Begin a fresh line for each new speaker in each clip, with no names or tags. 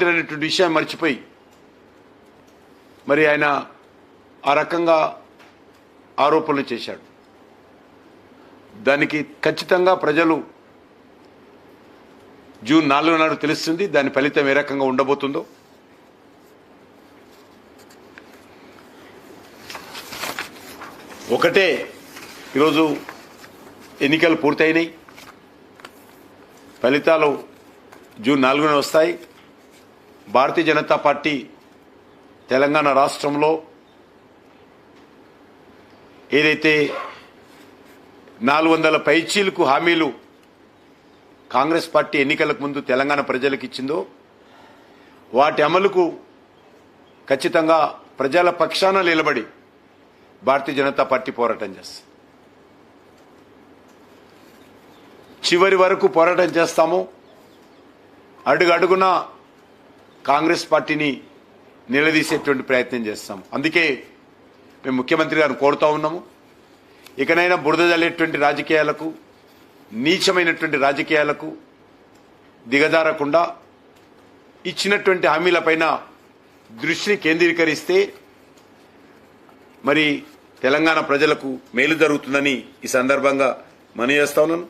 ముఖ్యమంత్రి అనేటువంటి విషయం మర్చిపోయి మరి ఆయన ఆ రకంగా ఆరోపణలు చేశాడు. దానికి ఖచ్చితంగా ప్రజలు జూన్ 4 నాడు తెలుస్తుంది దాని ఫలితం ఏ రకంగా ఉండబోతుందో. ఒకటే, ఈరోజు ఎన్నికలు పూర్తయినాయి, ఫలితాలు జూన్ 4న వస్తాయి. భారతీయ జనతా పార్టీ తెలంగాణ రాష్ట్రంలో ఏదైతే 400 పైచీలకు హామీలు కాంగ్రెస్ పార్టీ ఎన్నికలకు ముందు తెలంగాణ ప్రజలకు ఇచ్చిందో వాటి అమలుకు ఖచ్చితంగా ప్రజల పక్షాన నిలబడి భారతీయ జనతా పార్టీ పోరాటం చేస్తుంది. చివరి వరకు పోరాటం చేస్తాము. అడుగడుగున కాంగ్రెస్ పార్టీని నిలదీసేటువంటి ప్రయత్నం చేస్తాం. అందుకే మేము ముఖ్యమంత్రి గారిని కోరుతా ఉన్నాము, ఇకనైనా బురద జల్లేటువంటి రాజకీయాలకు, నీచమైనటువంటి రాజకీయాలకు దిగజారకుండా ఇచ్చినటువంటి హామీలపైన దృష్టిని కేంద్రీకరిస్తే మరి తెలంగాణ ప్రజలకు మేలు జరుగుతుందని ఈ సందర్భంగా మనవి చేస్తా ఉన్నాను.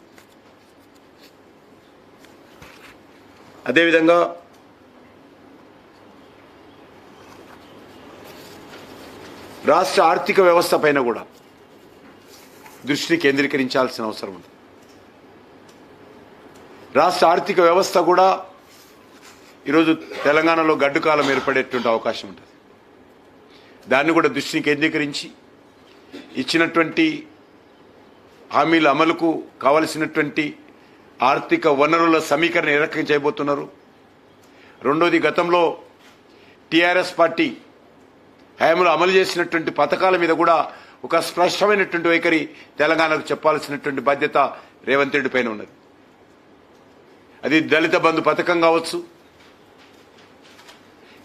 అదేవిధంగా రాష్ట్ర ఆర్థిక వ్యవస్థ పైన కూడా దృష్టిని కేంద్రీకరించాల్సిన అవసరం ఉంది. రాష్ట్ర ఆర్థిక వ్యవస్థ కూడా ఈరోజు తెలంగాణలో గడ్డుకాలం ఏర్పడేటువంటి అవకాశం ఉంటుంది. దాన్ని కూడా దృష్టిని కేంద్రీకరించి ఇచ్చినటువంటి హామీల అమలుకు కావలసినటువంటి ఆర్థిక వనరుల సమీకరణ ఏ రకంగా చేయబోతున్నారు. రెండోది, గతంలో టీఆర్ఎస్ పార్టీ హయాంలో అమలు చేసినటువంటి పథకాల మీద కూడా ఒక స్పష్టమైనటువంటి వైఖరి తెలంగాణకు చెప్పాల్సినటువంటి బాధ్యత రేవంత్ రెడ్డి పైన ఉన్నది. అది దళిత బంధు పథకం కావచ్చు,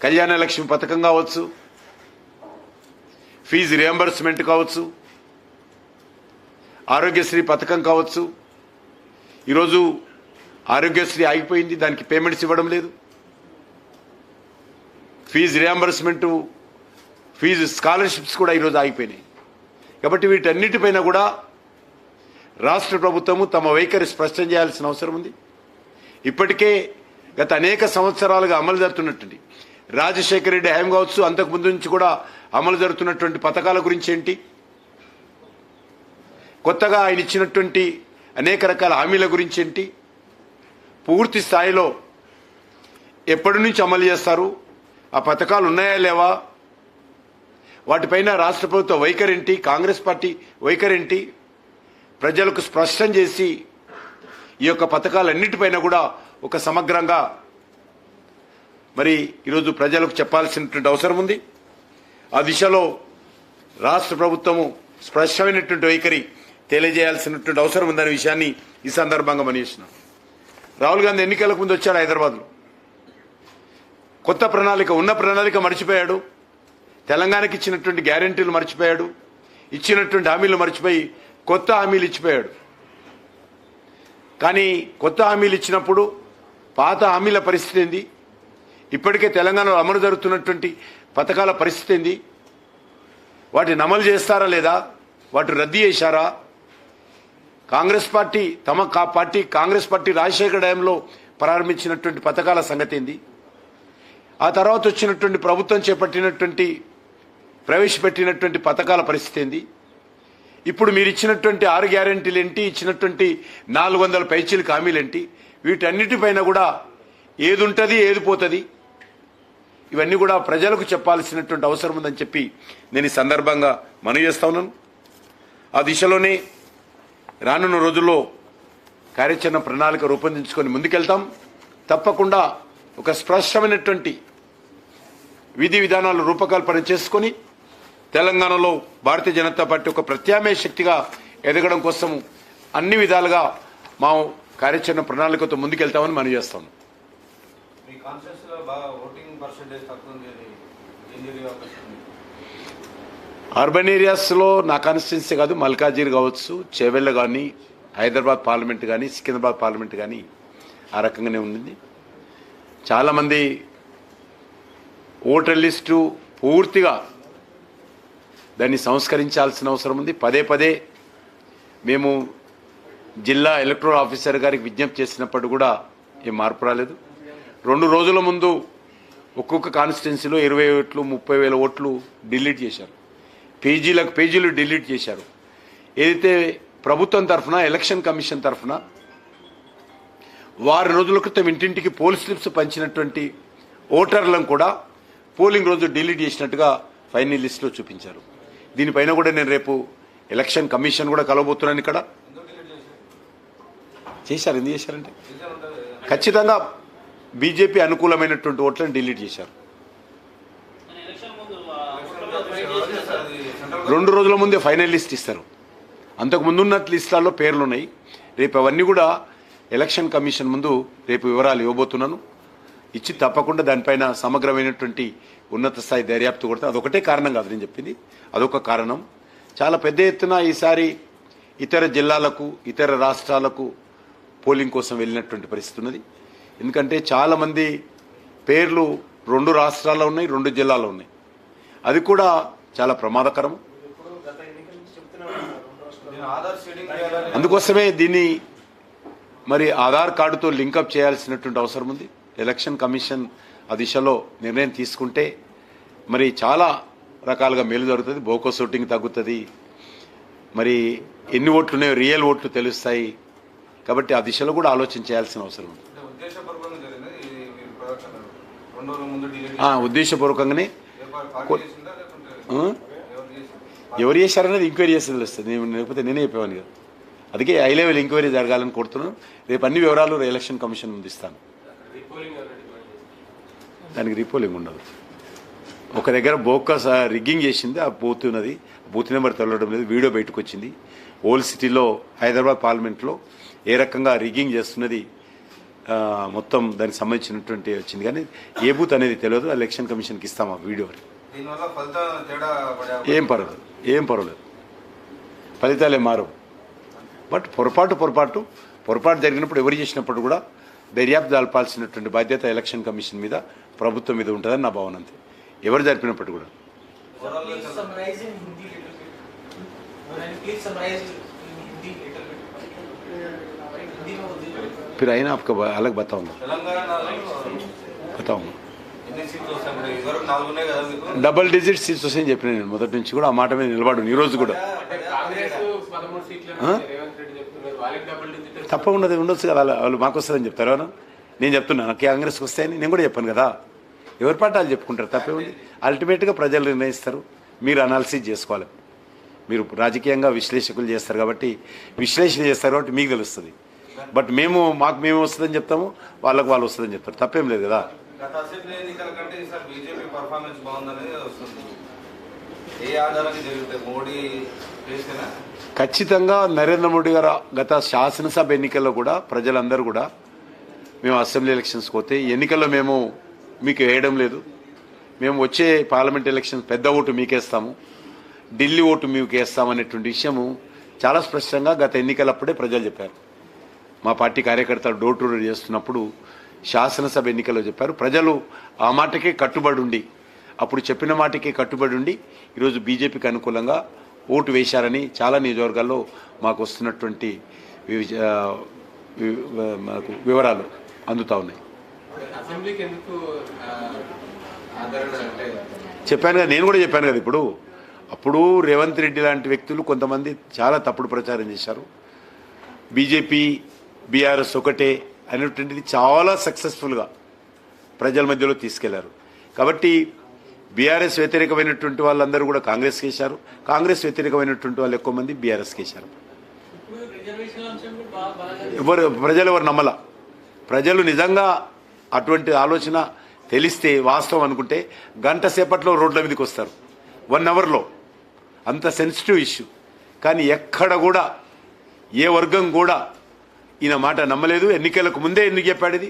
కళ్యాణ లక్ష్మి పథకం కావచ్చు, ఫీజు రియంబర్స్మెంట్ కావచ్చు, ఆరోగ్యశ్రీ పథకం కావచ్చు. ఈరోజు ఆరోగ్యశ్రీ ఆగిపోయింది, దానికి పేమెంట్స్ ఇవ్వడం లేదు. ఫీజు రియంబర్స్మెంట్, ఫీజు స్కాలర్షిప్స్ కూడా ఈరోజు ఆగిపోయినాయి. కాబట్టి వీటన్నిటిపైన కూడా రాష్ట్ర ప్రభుత్వము తమ వైఖరి స్పష్టం చేయాల్సిన అవసరం ఉంది. ఇప్పటికే గత అనేక సంవత్సరాలుగా అమలు జరుగుతున్నటువంటి రాజశేఖర రెడ్డి హయాం కావచ్చు, అంతకుముందు నుంచి కూడా అమలు జరుగుతున్నటువంటి పథకాల గురించి ఏంటి, కొత్తగా ఆయన ఇచ్చినటువంటి అనేక రకాల హామీల గురించి ఏంటి, పూర్తి స్థాయిలో ఎప్పటి నుంచి అమలు చేస్తారు, ఆ పథకాలు ఉన్నాయా లేవా, వాటిపైన రాష్ట్ర ప్రభుత్వ వైఖరేంటి, కాంగ్రెస్ పార్టీ వైఖరేంటి ప్రజలకు స్పష్టం చేసి ఈ యొక్క పథకాలన్నిటిపైన కూడా ఒక సమగ్రంగా మరి ఈరోజు ప్రజలకు చెప్పాల్సినటువంటి అవసరం ఉంది. ఆ దిశలో రాష్ట్ర ప్రభుత్వము స్పష్టమైనటువంటి వైఖరి తెలియజేయాల్సినటువంటి అవసరం ఉందనే విషయాన్ని ఈ సందర్భంగా మనీస్తున్నాం. రాహుల్ గాంధీ ఎన్నికలకు ముందు వచ్చాడు హైదరాబాద్లో, కొత్త ప్రణాళిక, ఉన్న ప్రణాళిక మర్చిపోయాడు, తెలంగాణకి ఇచ్చినటువంటి గ్యారెంటీలు మర్చిపోయాడు, ఇచ్చినటువంటి హామీలు మర్చిపోయి కొత్త హామీలు ఇచ్చిపోయాడు. కానీ కొత్త హామీలు ఇచ్చినప్పుడు పాత హామీల పరిస్థితి ఏంది, ఇప్పటికే తెలంగాణలో అమలు జరుగుతున్నటువంటి పథకాల పరిస్థితి ఏంది, వాటిని అమలు చేస్తారా లేదా, వాటిని రద్దు చేశారా, కాంగ్రెస్ పార్టీ కాంగ్రెస్ పార్టీ రాజశేఖర హయాంలో ప్రారంభించినటువంటి పథకాల సంగతి ఏంది, ఆ తర్వాత వచ్చినటువంటి ప్రభుత్వం ప్రవేశపెట్టినటువంటి పథకాల పరిస్థితి ఏంది, ఇప్పుడు మీరు ఇచ్చినటువంటి 6 గ్యారెంటీలు ఏంటి, ఇచ్చినటువంటి 400 పైచీలకు హామీలు ఏంటి, వీటన్నిటిపైన కూడా ఏది ఉంటుంది ఏది పోతుంది, ఇవన్నీ కూడా ప్రజలకు చెప్పాల్సినటువంటి అవసరం ఉందని చెప్పి నేను ఈ సందర్భంగా మనవి చేస్తా ఉన్నాను. ఆ దిశలోనే రానున్న రోజుల్లో కార్యాచరణ ప్రణాళిక రూపొందించుకొని ముందుకెళ్తాం. తప్పకుండా ఒక స్పష్టమైనటువంటి విధి విధానాలు రూపకల్పన చేసుకొని తెలంగాణలో భారతీయ జనతా పార్టీ ఒక ప్రత్యామ్నాయ శక్తిగా ఎదగడం కోసం అన్ని విధాలుగా మా కార్యాచరణ ప్రణాళికతో ముందుకెళ్తామని మనం చేస్తాం. అర్బన్ ఏరియాస్లో నా కాన్స్టిట్యున్సీ కాదు, మల్కాజిగిరి కావచ్చు, చేవెళ్ళ కానీ, హైదరాబాద్ పార్లమెంట్ కానీ, సికింద్రాబాద్ పార్లమెంట్ కానీ ఆ రకంగానే ఉంది. చాలామంది ఓటర్ లిస్టు పూర్తిగా దాన్ని సంస్కరించాల్సిన అవసరం ఉంది. పదే పదే మేము జిల్లా ఎలక్టోరల్ ఆఫీసర్ గారికి విజ్ఞప్తి చేసినప్పుడు కూడా ఏం మార్పు రాలేదు. 2 రోజుల ముందు ఒక్కొక్క కాన్స్టిట్యున్సీలో 20 ఓట్లు 30,000 ఓట్లు డిలీట్ చేశారు. పేజీలు డిలీట్ చేశారు. ఏదైతే ప్రభుత్వం తరఫున ఎలక్షన్ కమిషన్ తరఫున వారం రోజుల క్రితం ఇంటింటికి పోల్ స్లిప్స్ పంచినటువంటి ఓటర్లను కూడా పోలింగ్ రోజు డిలీట్ చేసినట్టుగా ఫైనల్ లిస్టులో చూపించారు. దీనిపైన కూడా నేను రేపు ఎలక్షన్ కమిషన్ కూడా కలవబోతున్నాను. ఇక్కడ చేశారు. ఎందుకు చేశారంటే ఖచ్చితంగా బీజేపీ అనుకూలమైనటువంటి ఓట్లను డిలీట్ చేశారు. 2 రోజుల ముందే ఫైనల్ లిస్ట్ ఇస్తారు. అంతకు ముందున్న లిస్టులలో పేర్లు ఉన్నాయి. రేపు అవన్నీ కూడా ఎలక్షన్ కమిషన్ ముందు రేపు వివరాలు ఇవ్వబోతున్నాను. ఇచ్చి తప్పకుండా దానిపైన సమగ్రమైనటువంటి ఉన్నత స్థాయి దర్యాప్తు కొడితే అదొకటే కారణం కాదు నేను చెప్పింది, అదొక కారణం. చాలా పెద్ద ఎత్తున ఈసారి ఇతర జిల్లాలకు ఇతర రాష్ట్రాలకు పోలింగ్ కోసం వెళ్ళినటువంటి పరిస్థితి ఉన్నది. ఎందుకంటే చాలామంది పేర్లు 2 రాష్ట్రాల్లో ఉన్నాయి, 2 జిల్లాల్లో ఉన్నాయి. అది కూడా చాలా ప్రమాదకరం. అందుకోసమే దీన్ని మరి ఆధార్ కార్డుతో లింకప్ చేయాల్సినటువంటి అవసరం ఉంది. ఎలక్షన్ కమిషన్ ఆ దిశలో నిర్ణయం తీసుకుంటే మరి చాలా రకాలుగా మేలు జరుగుతుంది. బోకస్ ఓటింగ్ తగ్గుతుంది. మరి ఎన్ని ఓట్లు ఉన్నాయో రియల్ ఓట్లు తెలుస్తాయి. కాబట్టి ఆ దిశలో కూడా ఆలోచన చేయాల్సిన అవసరం ఉంది. ఉద్దేశపూర్వకంగానే ఎవరు చేశారనేది ఎంక్వైరీ చేస్తే తెలుస్తుంది. లేకపోతే నేనే చెప్పేవాను కదా. అందుకే హై లెవెల్ ఎంక్వైరీ జరగాలని కోరుతున్నాను. రేపు అన్ని వివరాలు ఎలక్షన్ కమిషన్ ముందు ఇస్తాను. దానికి రీపోలింగ్ ఉండదు. ఒక దగ్గర బోకస్ రిగ్గింగ్ చేసింది, ఆ బూత్ ఉన్నది. బూత్ నెంబర్ తెలవడం లేదు. వీడియో బయటకు వచ్చింది. ఓల్డ్ సిటీలో హైదరాబాద్ పార్లమెంట్లో ఏ రకంగా రిగ్గింగ్ చేస్తున్నది మొత్తం దానికి సంబంధించినటువంటి వచ్చింది. కానీ ఏ బూత్ అనేది తెలియదు. ఎలక్షన్ కమిషన్కి ఇస్తాం ఆ వీడియో. ఏం పర్వాలేదు. ఫలితాలే మారవు. బట్ పొరపాటు జరిగినప్పుడు ఎవరు చేసినప్పుడు కూడా దర్యాప్తు జరపాల్సినటువంటి బాధ్యత ఎలక్షన్ కమిషన్ మీద ప్రభుత్వం మీద ఉంటుందని నా భావన. అంతే. ఎవరు జరిపినప్పుడు కూడా फिर आई ना आपका अलग बताऊंगा డబుల్ డిజిట్ సీట్స్ వస్తాయని చెప్పిన నేను మొదటి నుంచి కూడా. ఆ మాట మీద నిలబడు. ఈ రోజు కూడా తప్పకుండా ఉండొచ్చు కదా. వాళ్ళు మాకు వస్తుందని చెప్తారు. నేను చెప్తున్నాను నాకు కాంగ్రెస్కి వస్తాయని నేను కూడా చెప్పాను కదా. ఎవరి పాఠాలు చెప్పుకుంటారు, తప్పే ఉంది. అల్టిమేట్గా ప్రజలు నిర్ణయిస్తారు. మీరు అనాలిసిస్ చేసుకోవాలి. మీరు రాజకీయంగా విశ్లేషకులు చేస్తారు కాబట్టి విశ్లేషణ చేస్తారు కాబట్టి మీకు తెలుస్తుంది. బట్ మేము వస్తుందని చెప్తాము, వాళ్ళకు వాళ్ళు వస్తుందని చెప్తారు. తప్పేం లేదు కదా. ఖచ్చితంగా నరేంద్ర మోడీ గారు గత శాసనసభ ఎన్నికల్లో కూడా ప్రజలందరూ కూడా మేము అసెంబ్లీ ఎలక్షన్స్కి పోతే ఎన్నికల్లో మేము మీకు వేయడం లేదు, మేము వచ్చే పార్లమెంట్ ఎలక్షన్ పెద్ద ఓటు మీకేస్తాము, ఢిల్లీ ఓటు మీకు వేస్తామనేటువంటి విషయము చాలా స్పష్టంగా గత ఎన్నికలప్పుడే ప్రజలు చెప్పారు. మా పార్టీ కార్యకర్తలు డోర్ టు డోర్ చేస్తున్నప్పుడు శాసనసభ ఎన్నికల్లో చెప్పారు. ప్రజలు ఆ మాటకే కట్టుబడి ఉండి, అప్పుడు చెప్పిన మాటకే కట్టుబడి ఉండి ఈరోజు బీజేపీకి అనుకూలంగా ఓటు వేశారని చాలా నియోజకవర్గాల్లో మాకు వస్తున్నటువంటి మాకు వివరాలు అందుతూ ఉన్నాయి. చెప్పాను కదా, నేను కూడా చెప్పాను కదా. అప్పుడు రేవంత్ రెడ్డి లాంటి వ్యక్తులు కొంతమంది చాలా తప్పుడు ప్రచారం చేశారు. బీజేపీ బీఆర్ఎస్ ఒకటే అనేటువంటిది చాలా సక్సెస్ఫుల్గా ప్రజల మధ్యలో తీసుకెళ్లారు. కాబట్టి బీఆర్ఎస్ వ్యతిరేకమైనటువంటి వాళ్ళందరూ కూడా కాంగ్రెస్కి వేశారు, కాంగ్రెస్ వ్యతిరేకమైనటువంటి వాళ్ళు ఎక్కువ మంది బీఆర్ఎస్కి వేశారు. ప్రజలు ఎవరు నమ్మల. ప్రజలు నిజంగా అటువంటి ఆలోచన తెలిస్తే వాస్తవం అనుకుంటే గంట సేపట్లో రోడ్ల మీదకి వస్తారు, 1 అవర్లో. అంత సెన్సిటివ్ ఇష్యూ. కానీ ఎక్కడ కూడా ఏ వర్గం కూడా ఈయన మాట నమ్మలేదు. ఎన్నికలకు ముందే ఎందుకు చెప్పాడు ఇది?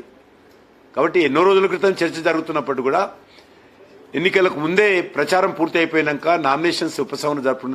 కాబట్టి ఎన్నో రోజుల క్రితం చర్చ జరుగుతున్నప్పుడు కూడా ఎన్నికలకు ముందే ప్రచారం పూర్తి అయిపోయినాక నామినేషన్స్ ఉపశమనం జరుపుకున్న